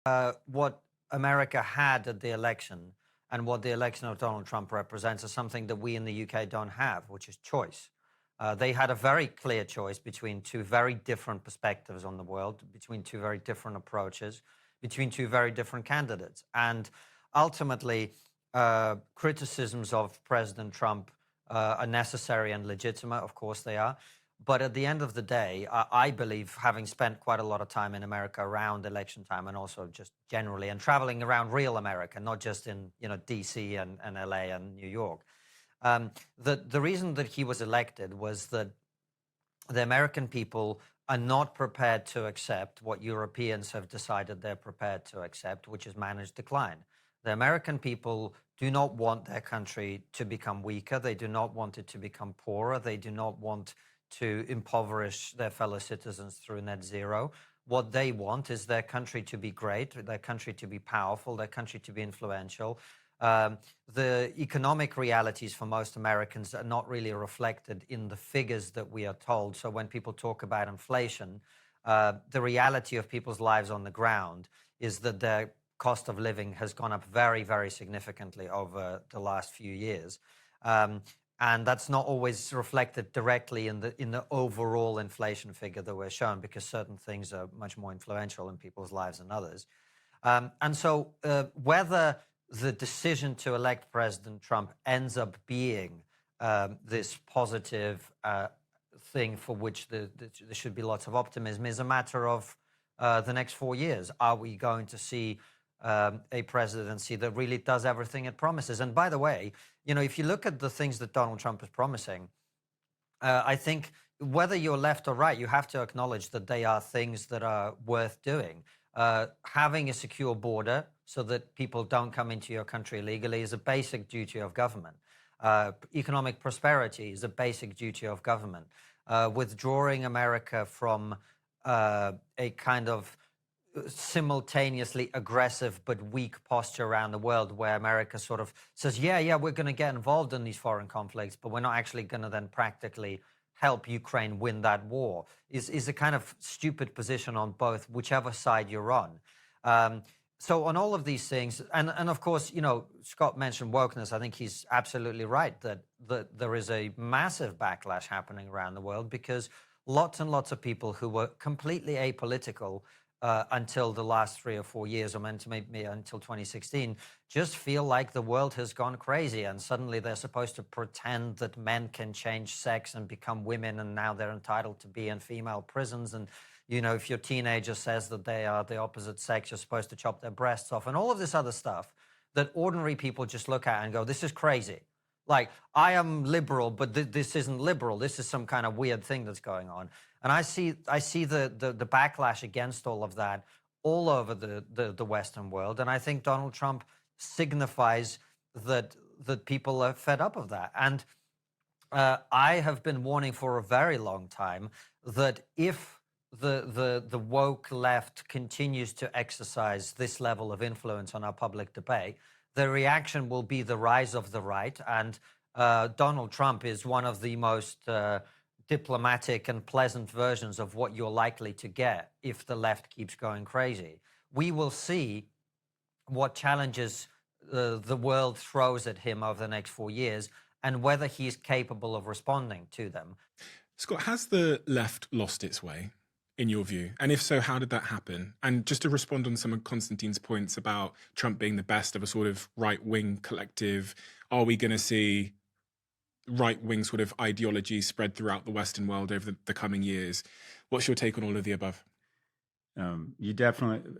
What America had at the election and what the election of Donald Trump represents is something that we in the UK don't have, which is choice. They had a very clear choice between two very different perspectives on the world, between two very different approaches, between two very different candidates. And ultimately, criticisms of President Trump are necessary and legitimate. Of course they are. But at the end of the day, I believe, having spent quite a lot of time in America around election time and also just generally and traveling around real America, not just in DC and LA and New York, the reason that he was elected was that the American people are not prepared to accept what Europeans have decided they're prepared to accept, which is managed decline. The American people do not want their country to become weaker. They do not want it to become poorer. They do not want to impoverish their fellow citizens through net zero. What they want is their country to be great, their country to be powerful, their country to be influential. The economic realities for most Americans are not really reflected in the figures that we are told. So when people talk about inflation, the reality of people's lives on the ground is that their cost of living has gone up very, very significantly over the last few years. And that's not always reflected directly in the overall inflation figure that we're shown, because certain things are much more influential in people's lives than others. And so whether the decision to elect President Trump ends up being this positive thing for which there should be lots of optimism is a matter of the next 4 years. Are we going to see a presidency that really does everything it promises? And by the way, if you look at the things that Donald Trump is promising, I think whether you're left or right, you have to acknowledge that they are things that are worth doing. Having a secure border so that people don't come into your country illegally is a basic duty of government. Economic prosperity is a basic duty of government. Withdrawing America from a kind of simultaneously aggressive but weak posture around the world, where America sort of says, yeah, we're going to get involved in these foreign conflicts, but we're not actually going to then practically help Ukraine win that war, is a kind of stupid position on both, whichever side you're on. So on all of these things, and of course, Scott mentioned wokeness. I think he's absolutely right that there is a massive backlash happening around the world, because lots and lots of people who were completely apolitical until the last 3 or 4 years, or maybe until 2016, just feel like the world has gone crazy, and suddenly they're supposed to pretend that men can change sex and become women, and now they're entitled to be in female prisons. And if your teenager says that they are the opposite sex, you're supposed to chop their breasts off, and all of this other stuff that ordinary people just look at and go, this is crazy. Like, I am liberal, but this isn't liberal. This is some kind of weird thing that's going on. And I see the backlash against all of that all over the Western world. And I think Donald Trump signifies that people are fed up of that. And I have been warning for a very long time that if the woke left continues to exercise this level of influence on our public debate, the reaction will be the rise of the right. And Donald Trump is one of the most diplomatic and pleasant versions of what you're likely to get if the left keeps going crazy. We will see what challenges the world throws at him over the next 4 years, and whether he's capable of responding to them. Scott, has the left lost its way, in your view? And if so, how did that happen? And just to respond on some of Konstantin's points about Trump being the best of a sort of right-wing collective, are we going to see right-wing sort of ideology spread throughout the Western world over the coming years? What's your take on all of the above? You definitely,